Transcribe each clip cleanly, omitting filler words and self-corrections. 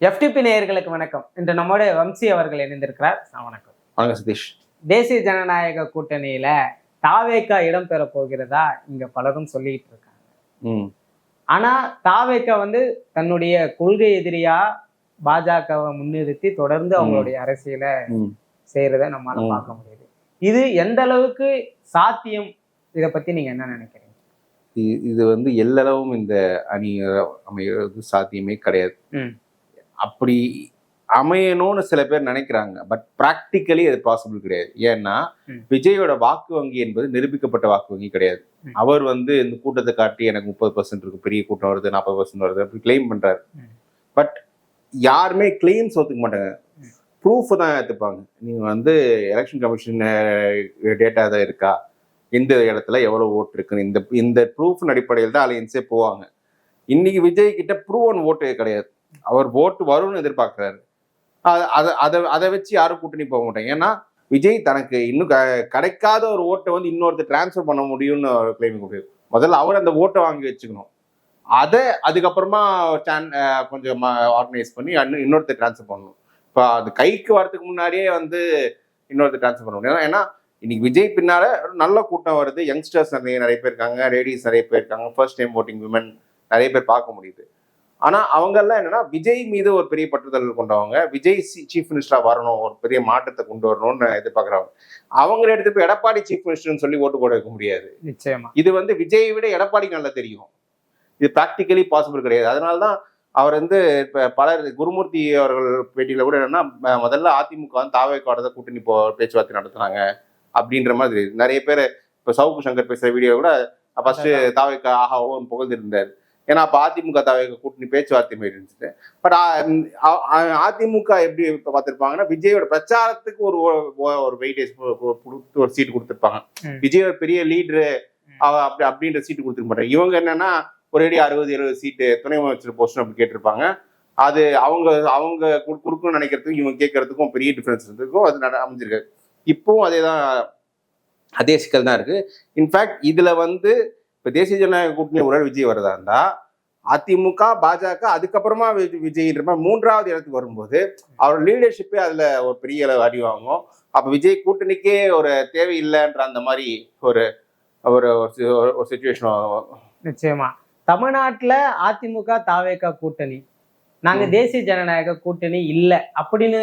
FTP நேயர்களுக்கு வணக்கம். இன்று நம்மோட வம்சி அவர்கள் இணைந்திருக்கிறார். வணக்கம். வணக்கம் சதீஷ். தேசிய ஜனநாயக கூட்டணியில தாவேகா இடம்பெற போகிறதா இங்க பலரும் சொல்லிட்டு இருக்காங்க. ஆனா தாவேகா தன்னுடைய கொள்கை எதிரியா பாஜகவை முன்னிறுத்தி தொடர்ந்து அவங்களுடைய அரசியலை செய்யறத நம்மளால பார்க்க முடியுது. இது எந்த அளவுக்கு சாத்தியம்? இதை பத்தி நீங்க என்ன நினைக்கிறீங்க? இது எல்லளவும் இந்த அணி அமைகிறது சாத்தியமே கிடையாது. அப்படி அமையணும்னு சில பேர் நினைக்கிறாங்க. பட் பிராக்டிக்கலி அது பாசிபிள் கிடையாது. ஏன்னா விஜயோட வாக்கு வங்கி என்பது நிரூபிக்கப்பட்ட வாக்கு வங்கி கிடையாது. அவர் இந்த கூட்டத்தை காட்டி எனக்கு 30% இருக்கு, பெரிய கூட்டம் வருது, 40% வருது அப்படி கிளைம் பண்றாரு. பட் யாருமே கிளைம்ஸ் ஒத்துக்க மாட்டாங்க, ப்ரூஃப் தான் ஏற்றுப்பாங்க. நீங்க எலெக்ஷன் கமிஷன் டேட்டா தான் இருக்கா, எந்த இடத்துல எவ்வளவு ஓட்டு இருக்குன்னு இந்த ப்ரூஃப் அடிப்படையில் தான் அலையன்ஸே போவாங்க. இன்னைக்கு விஜய் கிட்ட ப்ரூவன் ஓட்டே கிடையாது. அவர் ஓட்டு வரும்னு எதிர்பார்க்கிறாரு. அதை வச்சு யாரும் கூட்டணி போக மாட்டாங்க. ஏன்னா விஜய் தனக்கு இன்னும் கிடைக்காத ஒரு ஓட்டை இன்னொருத்தர் டிரான்ஸ்ஃபர் பண்ண முடியும்னு கிளைம் முடியும். முதல்ல அவர் அந்த ஓட்டை வாங்கி வச்சுக்கணும். அதை அதுக்கப்புறமா கொஞ்சம் ஆர்கனைஸ் பண்ணி இன்னொருத்தர் டிரான்ஸ்ஃபர் பண்ணணும். இப்போ அது கைக்கு வரதுக்கு முன்னாடியே இன்னொருத்தர் டிரான்ஸ்ஃபர் பண்ண முடியும். ஏன்னா இன்னைக்கு விஜய் பின்னால நல்ல கூட்டம் வருது. யங்ஸ்டர்ஸ் நிறைய பேர் இருக்காங்க, லேடிஸ் நிறைய பேர் இருக்காங்க, ஃபர்ஸ்ட் டைம் ஓட்டிங் விமன் நிறைய பேர் பார்க்க முடியுது. ஆனா அவங்க எல்லாம் என்னன்னா விஜய் மீது ஒரு பெரிய பற்றுதல் கொண்டவங்க. விஜய் சீஃப் மினிஸ்டரா வரணும், ஒரு பெரிய மாற்றத்தை கொண்டு வரணும்னு எதிர்பார்க்குறாங்க. அவங்களை எடுத்து போய் எடப்பாடி சீஃப் மினிஸ்டர்னு சொல்லி ஓட்டு போட வைக்க முடியாது. நிச்சயமா இது விஜயை விட எடப்பாடிக்கு நல்லா தெரியும். இது ப்ராக்டிக்கலி பாசிபிள் கிடையாது. அதனாலதான் அவர் இப்ப பலர் குருமூர்த்தி அவர்கள் பேட்டியில கூட என்னன்னா முதல்ல அதிமுக தாவேக்காவோட கூட்டணி பேச்சுவார்த்தை நடத்துனாங்க அப்படின்ற மாதிரி நிறைய பேர். இப்ப சவுக்கு சங்கர் பேசுற வீடியோ கூட ஃபர்ஸ்ட் தாவேக்கா ஆகாவும் புகழ்ந்திருந்தாரு. ஏன்னா அப்ப அதிமுக தாவேக்கா கூட்டணி பேச்சுவார்த்தை மாதிரி இருந்துச்சு. பட் அதிமுக எப்படி பார்த்திருப்பாங்கன்னா விஜயோட பிரச்சாரத்துக்கு ஒரு வெயிட்டேஜ் ஒரு சீட்டு கொடுத்துருப்பாங்க. விஜய் ஒரு பெரிய லீடரு அப்படின்ற சீட்டு கொடுத்துருக்க மாட்டாங்க. இவங்க என்னன்னா ஒரேடி 60-70 சீட்டு துணை முதலமைச்சர் போஸ்ட் அப்படி கேட்டிருப்பாங்க. அது அவங்க கொடுக்கணும்னு நினைக்கிறதுக்கும் இவங்க கேட்கறதுக்கும் பெரிய டிஃபரன்ஸ் இருந்திருக்கும். அது அமைஞ்சிருக்கு. இப்பவும் அதே சிக்கல் தான் இருக்கு. இன்ஃபேக்ட் இதுல இப்ப தேசிய ஜனநாயக கூட்டணி ஒரு விஜய் வரதா இருந்தா அதிமுக பாஜக அதுக்கப்புறமா விஜய்ன்ற மூன்றாவது இடத்துக்கு வரும்போது அவர் லீடர்ஷிப்பே அதுல ஒரு பெரிய அளவு அடி வாங்கும். அப்ப விஜய் கூட்டணிக்கே ஒரு தேவையில்லைன்ற அந்த மாதிரி ஒரு ஒரு சிச்சுவேஷன். நிச்சயமா தமிழ்நாட்டுல அதிமுக தாவேகா கூட்டணி, நாங்க தேசிய ஜனநாயக கூட்டணி இல்ல அப்படின்னு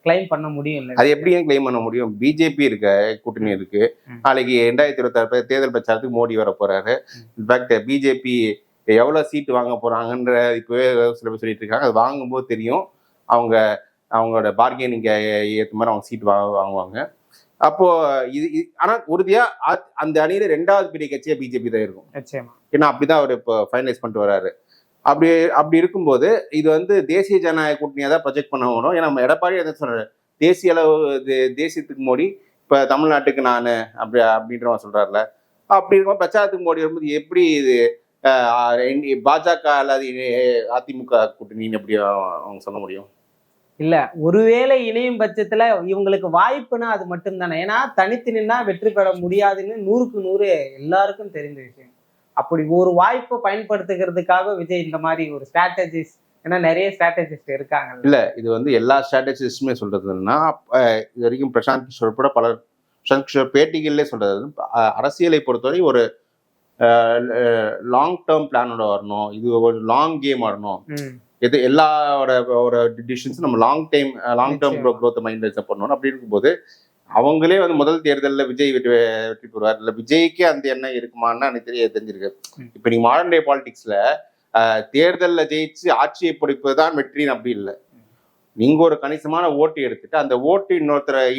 கிளைம் பண்ண முடியும். அது எப்படியும் கிளைம் பண்ண முடியும்? பிஜேபி இருக்க கூட்டணி இருக்கு. நாளைக்கு 2026 தேர்தல் பிரச்சாரத்துக்கு மோடி வர போறாரு. இன்ஃபேக்ட் பிஜேபி எவ்வளவு சீட்டு வாங்க போறாங்கன்ற இப்பவே சில பேர் சொல்லிட்டு இருக்காங்க. அது வாங்கும்போது தெரியும். அவங்களோட பார்கெனிங் ஏற்ற மாதிரி அவங்க சீட்டு வாங்குவாங்க. அப்போ ஆனா உறுதியா அந்த அணியில 2வது பெரிய கட்சியா பிஜேபி தான் இருக்கும். ஏன்னா அப்படிதான் அவர் இப்போ ஃபைனலைஸ் பண்ணிட்டு வர்றாரு. அப்படி இருக்கும்போது இது தேசிய ஜனநாயக கூட்டணியா தான் ப்ரொஜெக்ட் பண்ண வரும். ஏன்னா நம்ம எடப்பாடி எதை சொல்றாரு, தேசிய அளவு தேசியத்துக்கு மோடி, இப்ப தமிழ்நாட்டுக்கு நான் அப்படின்ற மாதிரி சொல்றாருல. அப்படி இருக்கும் பிரச்சாரத்துக்கு மோடி வரும்போது எப்படி இது பாஜக அல்லது அதிமுக கூட்டணின்னு எப்படி அவங்க சொல்ல முடியும்? இல்ல, ஒருவேளை இணையும் பட்சத்துல இவங்களுக்கு வாய்ப்புனா அது மட்டும் தானே. ஏன்னா தனித்து நின்னா வெற்றி பெற முடியாதுன்னு 100க்கு 100 எல்லாருக்கும் தெரிந்த விஷயம். அப்படி ஒரு வாய்ப்பை பயன்படுத்துகிறதுக்காக விஜய் இந்த மாதிரி ஒரு ஸ்ட்ராட்டஜிஸ், ஏன்னா நிறைய ஸ்ட்ராட்டஜிஸ்ட் இருக்காங்க. இல்ல, இது எல்லா ஸ்ட்ராட்டஜிஸ்டுமே சொல்றதுன்னா இது வரைக்கும் பிரசாந்த் கிஷோர் கூட பலர் பிரசாந்த் கிஷோர் பேட்டிகள்லேயே சொல்றது அரசியலை பொறுத்தவரை ஒரு லாங் டேர்ம் பிளானோட வரணும். இது ஒரு லாங் கேம் வரணும். இது எல்லாரோட ஒரு டிசிஷன்ஸ் நம்ம லாங் டேர்ம் க்ரோத் மைண்ட் பண்ணணும். அப்படி இருக்கும்போது அவங்களே முதல் தேர்தலில் விஜய் வெற்றி பெறுவார். இல்லை விஜய்க்கே அந்த எண்ணம் இருக்குமான்னு எனக்கு தெரிஞ்சிருக்கு. இப்போ நீங்க மாடர்ன் டே பாலிடிக்ஸ்ல தேர்தலில் ஜெயிச்சு ஆட்சியை பிடிப்பதுதான் வெற்றின்னு அப்படி இல்லை. நீங்க ஒரு கணிசமான ஓட்டு எடுத்துட்டு அந்த ஓட்டு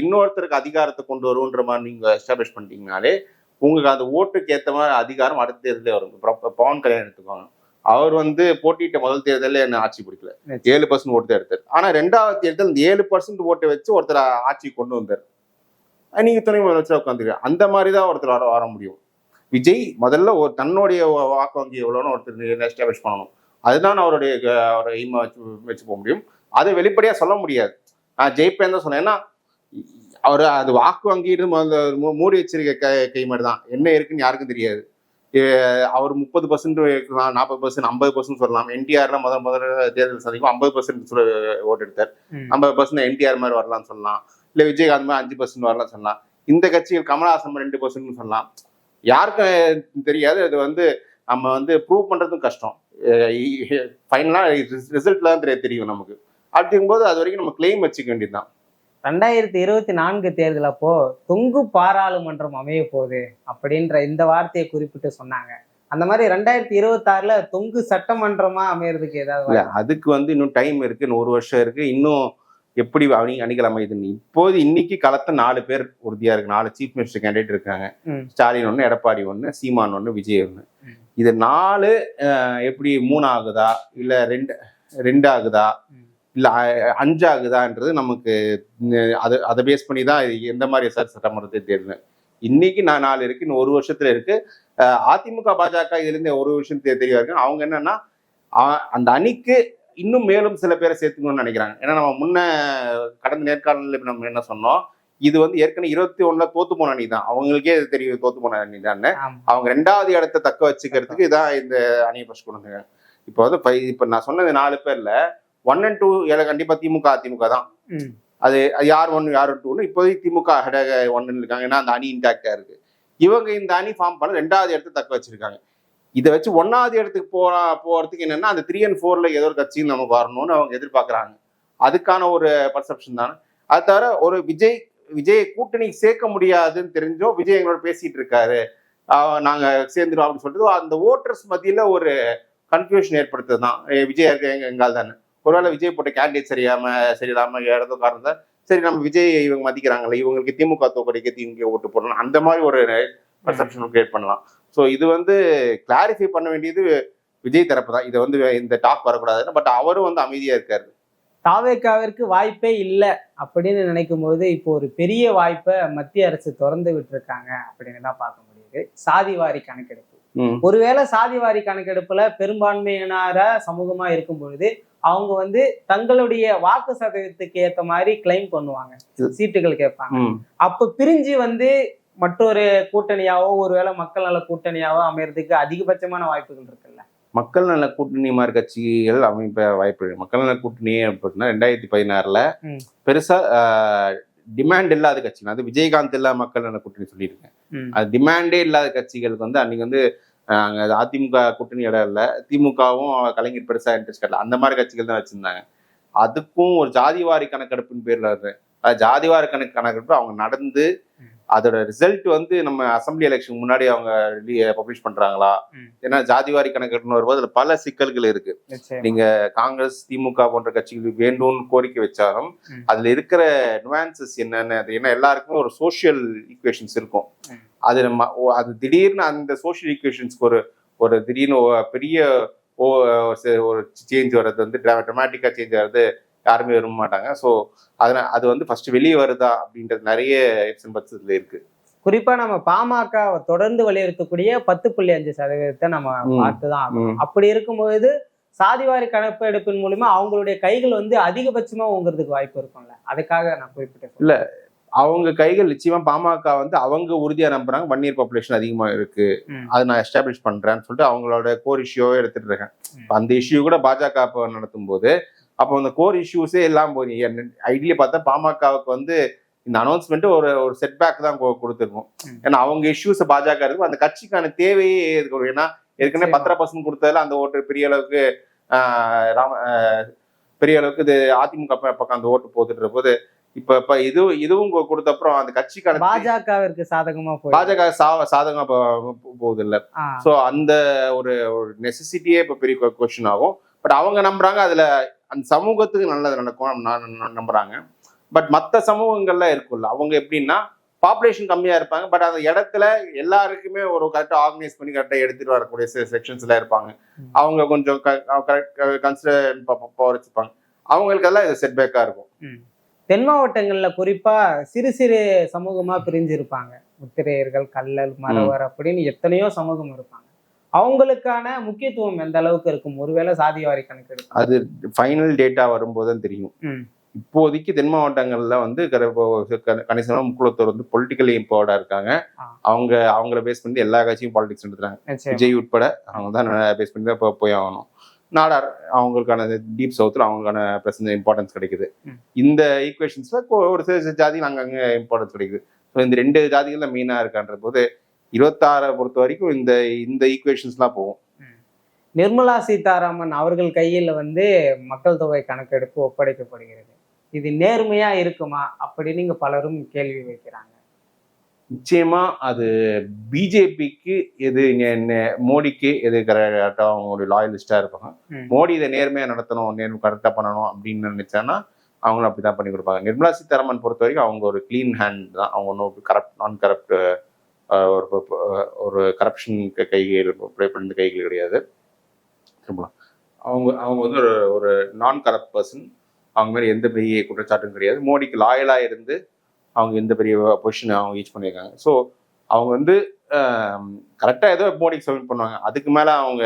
இன்னொருத்தருக்கு அதிகாரத்தை கொண்டு வரும்ன்ற மாதிரி நீங்க எஸ்டாப்ளிஷ் பண்ணிட்டீங்கனாலே உங்களுக்கு அந்த ஓட்டுக்கு ஏற்ற மாதிரி அதிகாரம் அடுத்த தேர்தலே வரும். பவன் கல்யாணம் எடுத்துக்கோங்க. அவர் போட்டியிட்ட முதல் தேர்தலில் என்ன ஆட்சி பிடிக்கல, 7% ஓட்டு தான் எடுத்தார். ஆனா 2வது தேர்தல் 7% ஓட்டை வச்சு ஒருத்தர் ஆட்சி கொண்டு வந்தார். நீங்க துணை முதலமைச்சர் உட்காந்துருக்க அந்த மாதிரிதான் ஒருத்தர் வர முடியும். விஜய் முதல்ல தன்னுடைய வாக்கு வங்கி எவ்வளோன்னு ஒருத்தர் எஸ்டாப்ளிஷ் பண்ணணும். அதுதான் அவருடைய எய்மா வச்சு போக முடியும். அதை வெளிப்படையா சொல்ல முடியாது. நான் ஜெயிப்பேன் தான் சொன்னேன். ஏன்னா அவர் அது வாக்கு வங்கிட்டு மூடி வச்சிருக்க கை மாதிரி தான். என்ன இருக்குன்னு யாருக்கும் தெரியாது. அவர் 30% இருக்கலாம், 40%, 50% சொல்லலாம். என்டிஆர்ல முதல்ல தேர்தல் சந்திக்கும் 50% ஓட்டு எடுத்தார். 50% என்டிஆர் மாதிரி வரலாம்னு சொல்லலாம். இல்ல விஜயகாந்த் மாதிரி 5% வரலாம் சொல்லலாம். இந்த கட்சிகள் கமலஹாசன் 2% சொல்லலாம். யாருக்கும் தெரியாது. அது வந்து நம்ம வந்து ப்ரூவ் பண்றதும் கஷ்டம். ஃபைனலா ரிசல்ட்ல தான் தெரியும் நமக்கு. அப்படிங்கும்போது அது வரைக்கும் நம்ம கிளைம் வச்சுக்க வேண்டியதுதான். 2024 தேர்தல் அப்போ தொங்கு பாராளுமன்றம் அமைய போகுது அப்படின்ற இந்த வார்த்தையை குறிப்பிட்டு சொன்னாங்க. அந்த மாதிரி 2026ல தொங்கு சட்டமன்றமா அமையறதுக்கு ஏதாவது இல்ல, அதுக்கு வந்து இன்னும் டைம் இருக்கு. இன்னும் 1 வருஷம் இருக்கு. இன்னும் எப்படி அணிகள் அமையுதுன்னு இப்போது இன்னைக்கு களத்த 4 பேர் உறுதியா இருக்கு. 4 சீஃப் மினிஸ்டர் கேண்டிடேட் இருக்காங்க. ஸ்டாலின் 1, எடப்பாடி 1, சீமான் 1, விஜய் 1. இது 4 எப்படி 3 ஆகுதா இல்ல 2 ஆகுதா இல்ல 5 ஆகுதான்றது நமக்கு அதை பேஸ் பண்ணி தான் எந்த மாதிரி சட்டமன்றத்தை தேர்தல். இன்னைக்கு 4 இருக்கு. இன்னும் 1 வருஷத்துல இருக்கு. அதிமுக பாஜக இதுல இருந்து ஒரு விஷயம் தெரிய இருக்கு. அவங்க என்னன்னா அந்த அணிக்கு இன்னும் மேலும் சில பேரை சேர்த்துக்கணும்னு நினைக்கிறாங்க. ஏன்னா நம்ம கடந்த நேர்காணலில் நம்ம என்ன சொன்னோம், இது வந்து ஏற்கனவே 21ல தோத்து போன அணி தான். அவங்களுக்கே தெரியும் தோத்து போன அணி தான். அவங்க 2வது இடத்தை தக்க வச்சுக்கிறதுக்கு இதான் இந்த அணியை ஃபர்ஸ்ட் கொண்டு வந்தாங்க. இப்போ வந்து இப்ப நான் சொன்னது 4 பேர்ல 1 and 2 கண்டிப்பா அதிமுக தான். அது யார் 1 யார் 2 இப்போதைக்கு திமுக 1 இருக்காங்க. ஏன்னா அந்த அணி இன்டாக்டா இருக்கு. இவங்க இந்த அணி ஃபார்ம் பண்ண 2வது இடத்தை தக்க வச்சிருக்காங்க. இதை வச்சு 1வது இடத்துக்கு போறதுக்கு என்னன்னா அந்த 3 and 4ல ஏதோ ஒரு கட்சியும் நமக்கு வரணும்னு அவங்க எதிர்பார்க்கறாங்க. அதுக்கான ஒரு பர்செப்ஷன் தானே. அது தவிர ஒரு விஜய் கூட்டணி சேர்க்க முடியாதுன்னு தெரிஞ்சோ விஜய் எங்களோட பேசிட்டு இருக்காரு, நாங்க சேர்ந்துடும் அப்படின்னு சொல்லிட்டு அந்த ஓட்டர்ஸ் மத்தியில ஒரு கன்ஃபியூஷன் ஏற்படுத்துறது தான். விஜய் இருக்க எங்கால் தானே. ஒருவேளை விஜய் போட்ட கேண்டிடேட் சரியில்லாம இடத்தோ காரணம் சரி நம்ம விஜய் இவங்க மதிக்கிறாங்கல்ல, இவங்களுக்கு திமுக தோக்கடிக்க திமுக ஓட்டு போடணும், அந்த மாதிரி ஒரு பர்செப்ஷன் கிரியேட் பண்ணலாம். ஸோ இது வந்து கிளாரிஃபை பண்ண வேண்டியது விஜய் தரப்பு தான். இதை வந்து இந்த டாக் வரக்கூடாது. பட் அவரும் வந்து அமைதியா இருக்காரு. தாவேக்காவிற்கு வாய்ப்பே இல்லை அப்படின்னு நினைக்கும் போது இப்போ ஒரு பெரிய வாய்ப்பை மத்திய அரசு திறந்து விட்டுருக்காங்க அப்படின்னு தான் பார்க்க முடியுது. சாதிவாரி கணக்கெடுப்பு. ஒருவேளை சாதிவாரி கணக்கெடுப்புல பெரும்பான்மையினர சமூகமா இருக்கும் பொழுது அவங்க வந்து தங்களுடைய வாக்கு சதவீதத்துக்கு ஏற்ற மாதிரி கிளைம் பண்ணுவாங்க, சீட்டுகள் கேட்பாங்க. அப்ப பிரிஞ்சு வந்து மற்றொரு கூட்டணியாவோ ஒருவேளை மக்கள் நல கூட்டணியாவோ அமையறதுக்கு அதிகபட்சமான வாய்ப்புகள் இருக்குல்ல. மக்கள் நல கூட்டணி மாதிரி கட்சிகள் அமைப்ப வாய்ப்பு. மக்கள் நல கூட்டணி அப்படின்னா 2016ல பெருசா டிமாண்ட் இல்லாத கட்சிகள், அது விஜயகாந்த் இல்லாத மக்கள் நல கூட்டணி சொல்லியிருக்கேன். அது டிமாண்டே இல்லாத கட்சிகளுக்கு வந்து அன்னைக்கு வந்து அதிமுக கூட்டணி இடம் இல்லை, திமுகவும் கலைஞர் பெருசா இன்ட்ரெஸ்ட் கட்டல, அந்த மாதிரி கட்சிகள் தான் வச்சிருந்தாங்க. அதுக்கும் ஒரு ஜாதிவாரி கணக்கெடுப்புன்னு பேர்ல இருக்கு. ஜாதிவாரி கணக்கெடுப்பு அவங்க நடந்து அதோட ரிசல்ட் வந்து நம்ம அசம்பிளி எலெக்ஷன் முன்னாடி அவங்க பப்ளிஷ் பண்றாங்களா? ஏன்னா ஜாதிவாரி கணக்கெடுப்புன்னு வரும்போது அதுல பல சிக்கல்கள் இருக்கு. நீங்க காங்கிரஸ் திமுக போன்ற கட்சிகளுக்கு வேண்டும்னு கோரிக்கை வச்சாலும் அதுல இருக்கிற நுவான்சஸ் என்னன்னு, ஏன்னா எல்லாருக்குமே ஒரு சோசியல் ஈக்குவேஷன்ஸ் இருக்கும். அது திடீர்னு அந்த சோசியல் ஈக்குவேஷன்ஸ்க்கு ஒரு திடீர்னு பெரிய ஒரு சேஞ்ச் வர்றது வந்து ட்ராமாட்டிக்கா சேஞ்ச் வர்றது யாருமே விரும்ப மாட்டாங்க. ஸோ அது வந்து ஃபர்ஸ்ட் வெளியே வருதா அப்படின்றது நிறைய பட்சத்துல இருக்கு. குறிப்பா நம்ம பாமக தொடர்ந்து வலியுறுத்தக்கூடிய 10.5% நம்ம பார்த்துதான் ஆகணும். அப்படி இருக்கும்போது சாதிவாரி கணக்கெடுப்பின் மூலமா அவங்களுடைய கைகள் வந்து அதிகபட்சமா ஓங்குறதுக்கு வாய்ப்பு இருக்கும்ல. அதுக்காக நான் குறிப்பிட்டேன். இல்ல, அவங்க கைகள் நிச்சயமா பாமக வந்து அவங்க உறுதியா நம்புறாங்க. 1 year பாப்புலேஷன் அதிகமா இருக்கு, அதை நான் எஸ்டாப்ளிஷ் பண்றேன்னு சொல்லிட்டு அவங்களோட கோர் இஷ்யூவே எடுத்துட்டு இருக்கேன். அந்த இஷ்யூ கூட பாஜக நடத்தும் போது அப்போ அந்த கோர் இஷ்யூஸே எல்லாம் போய் ஐடியா பார்த்தா பாமகவுக்கு வந்து இந்த அனௌன்ஸ்மெண்ட் ஒரு செட்பேக் தான் கொடுத்துருக்கும். ஏன்னா அவங்க இஷ்யூஸ் பாஜக இருக்கும், அந்த கட்சிக்கான தேவையே இருக்கும். ஏன்னா ஏற்கனவே 10% கொடுத்ததுல அந்த ஓட்டு பெரிய அளவுக்கு இது அதிமுக பக்கம் அந்த ஓட்டு போட்டுட்டு போது இப்ப இதுவும் கொடுத்த அப்புறம் அந்த கட்சிக்கான பாஜகவிற்கு சாதகமா சாதகமா போகுது இல்ல. சோ அந்த ஒரு நெசசிட்டியே இப்ப பெரிய கொஸ்டின் ஆகும். பட் அவங்க நம்புறாங்க அதுல அந்த சமூகத்துக்கு நல்லது நடக்கும் நம்புறாங்க. பட் மற்ற சமூகங்கள்ல இருக்குல்ல, அவங்க எப்படின்னா பாப்புலேஷன் கம்மியா இருப்பாங்க, பட் அந்த இடத்துல எல்லாருக்குமே ஒரு கரெக்டா ஆர்கனைஸ் பண்ணி கரெக்டா எடுத்துட்டு வரக்கூடிய செக்ஷன்ஸ்ல இருப்பாங்க. அவங்க கொஞ்சம் கன்சிடர் பவர் வச்சுப்பாங்க. அவங்களுக்கு எல்லாம் இது செட்பேக்கா இருக்கும். தென் மாவட்டங்கள்ல குறிப்பா சிறு சிறு சமூகமா பிரிஞ்சு இருப்பாங்க. முத்திரையர்கள், கள்ளல், மறவர் அப்படின்னு எத்தனையோ சமூகம் இருப்பாங்க. அவங்களுக்கான முக்கியத்துவம் எந்த அளவுக்கு இருக்கும் ஒருவேளை சாதிவாரி கணக்கெடுப்பு? அது ஃபைனல் டேட்டா வரும்போது தான் தெரியும். இப்போதைக்கு தென் மாவட்டங்கள்ல வந்து கணிசமான முக்குளத்தூர் வந்து பொலிட்டிக்கலி எம்பவர்டா இருக்காங்க. அவங்கள பேஸ் பண்ணி எல்லா கட்சியும் பாலிடிக்ஸ் நடத்துறாங்க. விஜய் உட்பட அவங்க தான் பேஸ் பண்ணி தான் போய் ஆகணும். நாடார் அவங்களுக்கான டீப் சவுத்துல அவங்களுக்கான பிரச்சனை இம்பார்ட்டன்ஸ் கிடைக்குது. இந்த ஈக்குவேஷன்ஸ்ல ஒரு சில ஜாதிகள் அங்கங்க இம்பார்ட்டன்ஸ் கிடைக்குது. ஸோ இந்த 2 ஜாதிகள் தான் மெயினா இருக்கான்ற போது 26 பொறுத்த வரைக்கும் இந்த ஈக்குவேஷன்ஸ்லாம் போகும். நிர்மலா சீதாராமன் அவர்கள் கையில் வந்து மக்கள் தொகை கணக்கெடுப்பு ஒப்படைக்கப்படுகிறது. இது நேர்மையா இருக்குமா அப்படின்னு இங்க பலரும் கேள்வி வைக்கிறாங்க. நிச்சயமா அது பிஜேபிக்கு எது மோடிக்கு எது கரெக்டா அவங்களுடைய லாயலிஸ்டா இருப்பாங்க. மோடி இதை நேர்மையா நடத்தணும், கரெக்டா பண்ணணும் அப்படின்னு நினைச்சான்னா அவங்களும் அப்படிதான் பண்ணி கொடுப்பாங்க. நிர்மலா சீதாராமன் பொறுத்த வரைக்கும் அவங்க ஒரு கிளீன் ஹேண்ட் தான். அவங்க ஒன்றும் நான் கரப்ட் ஒரு கரப்ஷன் கைகள் கிடையாது. அவங்க வந்து ஒரு நான் கரப்ட் பர்சன். அவங்க மாதிரி எந்த பெரிய குற்றச்சாட்டும் கிடையாது. மோடிக்கு லாயலா இருந்து அவங்க எந்த பெரிய பொசிஷன் அவங்க யூஸ் பண்ணியிருக்காங்க. ஸோ அவங்க வந்து கரெக்டாக ஏதோ மோடிக்கு சப்மிட் பண்ணுவாங்க. அதுக்கு மேலே அவங்க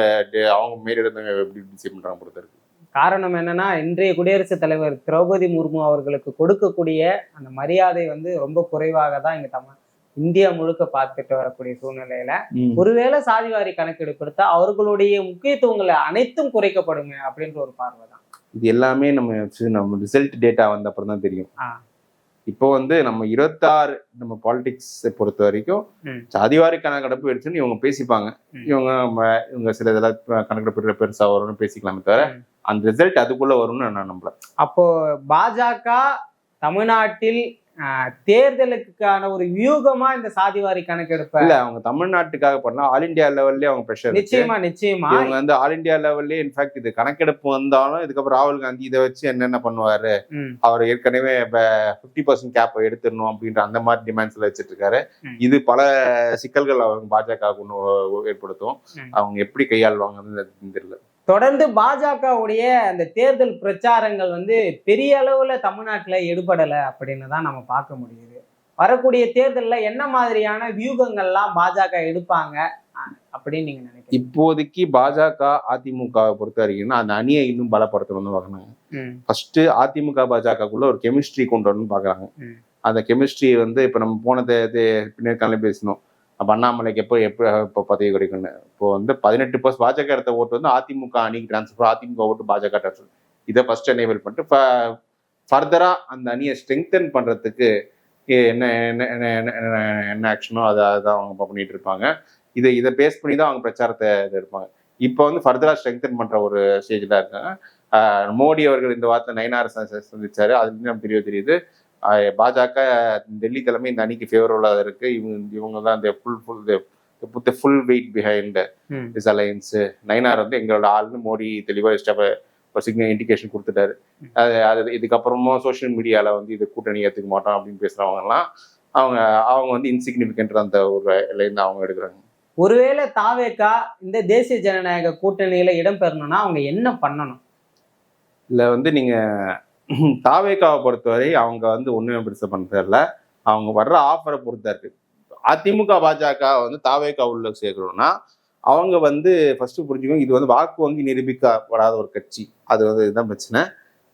மாரி இருந்தவங்க எப்படி டிசைட் பண்ணுறாங்க பொறுத்த இருக்கு. காரணம் என்னன்னா, இன்றைய குடியரசுத் தலைவர் திரௌபதி முர்மு அவர்களுக்கு கொடுக்கக்கூடிய அந்த மரியாதை வந்து ரொம்ப குறைவாக தான் இந்தியா முழுக்க பார்த்துட்டு வரக்கூடிய சூழ்நிலையில ஒருவேளை சாதிவாரி கணக்கெடுப்பு எடுத்தா அவர்களுடைய முக்கியத்துவங்களை அனைத்தும் குறைக்கப்படுங்க அப்படின்ற ஒரு பார்வை தான். இது எல்லாமே நம்ம ரிசல்ட் டேட்டா வந்த அப்புறம் தான் தெரியும். இப்போ வந்து நம்ம 26 நம்ம பாலிடிக்ஸ் பொறுத்த வரைக்கும் சாதிவாரி கணக்கெடுப்பு எடுத்துன்னு இவங்க பேசிப்பாங்க. இவங்க சில இதெல்லாம் கணக்கெடுப்பு பெருசா வரும்னு பேசிக்கலாமே தவிர அந்த ரிசல்ட் அதுக்குள்ள வரும்னு நான் நம்பல. அப்போ பாஜக தமிழ்நாட்டில் தேர்தலுக்கான ஒரு வியூகமா இந்த சாதிவாரி கணக்கெடுப்பு இல்ல, அவங்க தமிழ்நாட்டுக்காக பண்ணலாம். ஆல் இண்டியா லெவல்லே அவங்க பிரஷர் நிச்சயமா இவங்க வந்து ஆல் இண்டியா லெவல்லே இன்ஃபேக்ட் இது கணக்கெடுப்பு வந்தாலும் இதுக்கப்புறம் ராகுல் காந்தி இதை வச்சு என்னென்ன பண்ணுவாரு, அவர் ஏற்கனவே 50% கேப் எடுத்துடணும் அப்படின்ற அந்த மாதிரி டிமாண்ட்ஸ்ல வச்சுட்டு இருக்காரு. இது பல சிக்கல்கள் அவங்க பாஜக ஏற்படுத்தும். அவங்க எப்படி கையாளுவாங்கன்னு தெரியல. தொடர்ந்து பாஜகவுடைய அந்த தேர்தல் பிரச்சாரங்கள் வந்து பெரிய அளவுல தமிழ்நாட்டுல எடுபடலை அப்படின்னு தான் நம்ம பார்க்க முடியுது. வரக்கூடிய தேர்தல்ல என்ன மாதிரியான வியூகங்கள்லாம் பாஜக எடுப்பாங்க அப்படின்னு நீங்க நினைக்கிறீங்க? இப்போதைக்கு பாஜக அதிமுக பொறுத்த வரைக்கும்னா அந்த அணியை இன்னும் பலப்படுத்தணும்னு பாக்குறாங்க. ஃபர்ஸ்ட் அதிமுக பாஜகக்குள்ள ஒரு கெமிஸ்ட்ரி கொண்டு வரணும்னு பாக்குறாங்க. அந்த கெமிஸ்ட்ரி வந்து இப்ப நம்ம போன பின்னாடி பேசணும். அப்போ அண்ணாமலைக்கு எப்போ பதவி கிடைக்கும்னு. இப்போ வந்து 18% பாஜக எடுத்த ஓட்டு வந்து அதிமுக அணிக்கு டிரான்ஸ்ஃபர், அதிமுக ஓட்டு பாஜக டிரான்ஸ்ஃபர். இதை ஃபர்ஸ்ட் எனேபிள் பண்ணிட்டு ஃபர்தரா அந்த அணியை ஸ்ட்ரெங்தன் பண்றதுக்கு என்ன ஆக்ஷனோ அதுதான் அவங்க பண்ணிட்டு இருப்பாங்க. இதை பேஸ் பண்ணி தான் அவங்க பிரச்சாரத்தை எடுப்பாங்க. இப்போ வந்து ஃபர்தரா ஸ்ட்ரெங்தன் பண்ற ஒரு ஸ்டேஜ்ல இருக்காங்க. மோடி அவர்கள் இந்த வாரத்தை நயனார் சந்திச்சாரு. அதுலேருந்து நம்ம தெரியுது பாஜக டெல்லி தலைமை இந்த அணிக்கு ஃபேவரபுளா இருக்கு. இவங்க தான் full weight behind this alliance. Nayanar வந்து எங்களோட ஆள்னு மோடி தெளிவா சிக்னல் இண்டிகேஷன் கொடுத்துட்டாரு. அது இதுக்கப்புறமும் சோசியல் மீடியால வந்து இது கூட்டணி ஏற்றுக்க மாட்டோம் அப்படின்னு பேசுறவங்க எல்லாம் அவங்க வந்து இன்சிக்னிபிகன்ட் அந்த ஒரு இருந்து அவங்க எடுக்கிறாங்க. ஒருவேளை தாவேகா இந்த தேசிய ஜனநாயக கூட்டணியில இடம்பெறணும்னா அவங்க என்ன பண்ணணும்? இல்ல வந்து நீங்க தாவேகாவை பொறுத்தவரை அவங்க வந்து ஒண்ணுமே பெருசா பண்றதில்ல. அவங்க வர்ற ஆஃபரை பொறுத்தா இருக்கு. அதிமுக பாஜக வந்து தாவேகா உள்ள சேர்க்கணும்னா அவங்க வந்து ஃபர்ஸ்ட் புரிஞ்சுக்கணும், இது வந்து வாக்கு வங்கி நிரூபிக்கப்படாத ஒரு கட்சி. அது வந்து இதுதான் பிரச்சனை.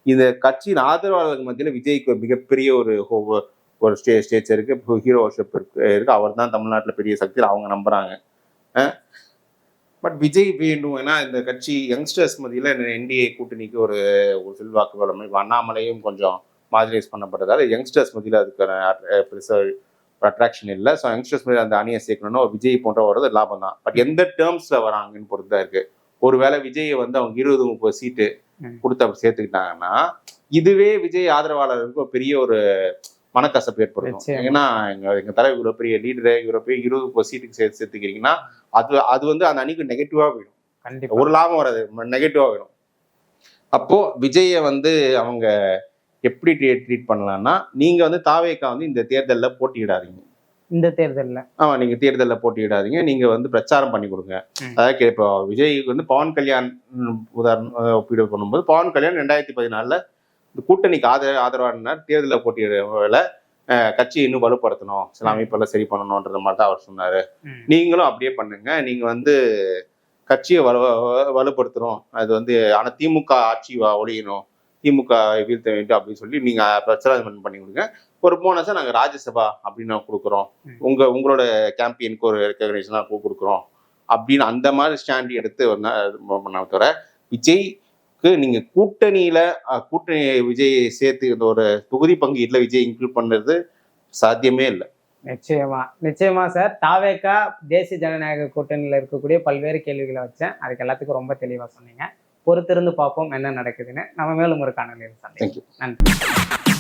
இந்த கட்சியின் ஆதரவாளர்கள் மத்தியில் விஜய்க்கு மிகப்பெரிய ஒரு ஸ்டேஜ் இருக்கு, ஹீரோ வர்ஷிப் இருக்கு. அவர் தான் தமிழ்நாட்டில் பெரிய சக்தியில் அவங்க நம்புறாங்க. பட் விஜய் வேண்டும். ஏன்னா இந்த கட்சி யங்ஸ்டர்ஸ் மத்தியில் என்டிஏ கூட்டணிக்கு ஒரு செல்வாக்கு வளமை. அண்ணாமலையும் கொஞ்சம் மார்ஜினைஸ் பண்ணப்பட்டதால யங்ஸ்டர்ஸ் மத்தியில் அதுக்கான பெருசாக அட்ராக்ஷன் இல்லை. ஸோ யங்ஸ்டர்ஸ் மத்தியில் அந்த அணியை சேர்க்கணும்னா விஜய் போன்ற வர்றது லாபம் தான். பட் எந்த டேர்ம்ஸில் வராங்கன்னு பொறுத்தா இருக்கு. ஒருவேளை விஜயை வந்து அவங்க 20-30 சீட்டு கொடுத்து அப்படி சேர்த்துக்கிட்டாங்கன்னா இதுவே விஜய் ஆதரவாளர்களுக்கு ஒரு பெரிய ஒரு மனக்கசப்பு ஏற்படுத்தும். ஏன்னா எங்க தலைவர் இவ்வளவு பெரிய லீடரு, இவ்வளவு பெரிய 20 சீட்டுக்கு சேர்த்துக்கிறீங்கன்னா அது வந்து அந்த அணிக்கு நெகட்டிவா போயிடும். ஒரு லாபம் வராது, நெகட்டிவா போயிடும். அப்போ விஜயை வந்து அவங்க எப்படி ட்ரீட் பண்ணலாம்னா, நீங்க வந்து தாவேகா வந்து இந்த தேர்தலில் போட்டியிடாதீங்க. இந்த தேர்தலில் நீங்க தேர்தலில் போட்டியிடாதீங்க. நீங்க வந்து பிரச்சாரம் பண்ணி கொடுங்க. அதாவது இப்போ விஜய்க்கு வந்து பவன் கல்யாண் உதாரணம் ஒப்பீடு பண்ணும்போது பவன் கல்யாண் 2014 இந்த கூட்டணிக்கு ஆதரவானார். தேர்தலில் போட்டியிட கட்சி இன்னும் வலுப்படுத்தணும், சில அமைப்பெல்லாம் சரி பண்ணணும்ன்ற மாதிரி தான் அவர் சொன்னாரு. நீங்களும் அப்படியே பண்ணுங்க. நீங்க வந்து கட்சியை வலுப்படுத்தணும். அது வந்து ஆனா திமுக ஆட்சி ஒழியணும். திமுக வீழ்த்த வேண்டும் அப்படின்னு சொல்லி நீங்க பிரச்சாரம் பண்ணி கொடுங்க. ஒரு போனஸா நாங்க ராஜ்யசபா அப்படின்னு நான் கொடுக்குறோம், உங்களோட கேம்பெயினுக்கு ஒரு ரெக்கக்னேஷனா கொடுக்குறோம் அப்படின்னு அந்த மாதிரி ஸ்டாண்ட் எடுத்து தவிர விஜய்க்கு நீங்க கூட்டணி விஜய் சேர்த்து இந்த ஒரு தொகுதி பங்கீட்டுல விஜய் இன்க்ளூட் பண்றது சாத்தியமே இல்லை. நிச்சயமா சார். தாவேகா தேசிய ஜனநாயக கூட்டணியில இருக்கக்கூடிய பல்வேறு கேள்விகளை வச்சேன். அதுக்கு எல்லாத்துக்கும் ரொம்ப தெளிவா சொன்னீங்க. பொறுத்திருந்து பார்ப்போம் என்ன நடக்குதுன்னு. நம்ம மேலும் ஒரு காணொலியில் சந்திப்போம். நன்றி.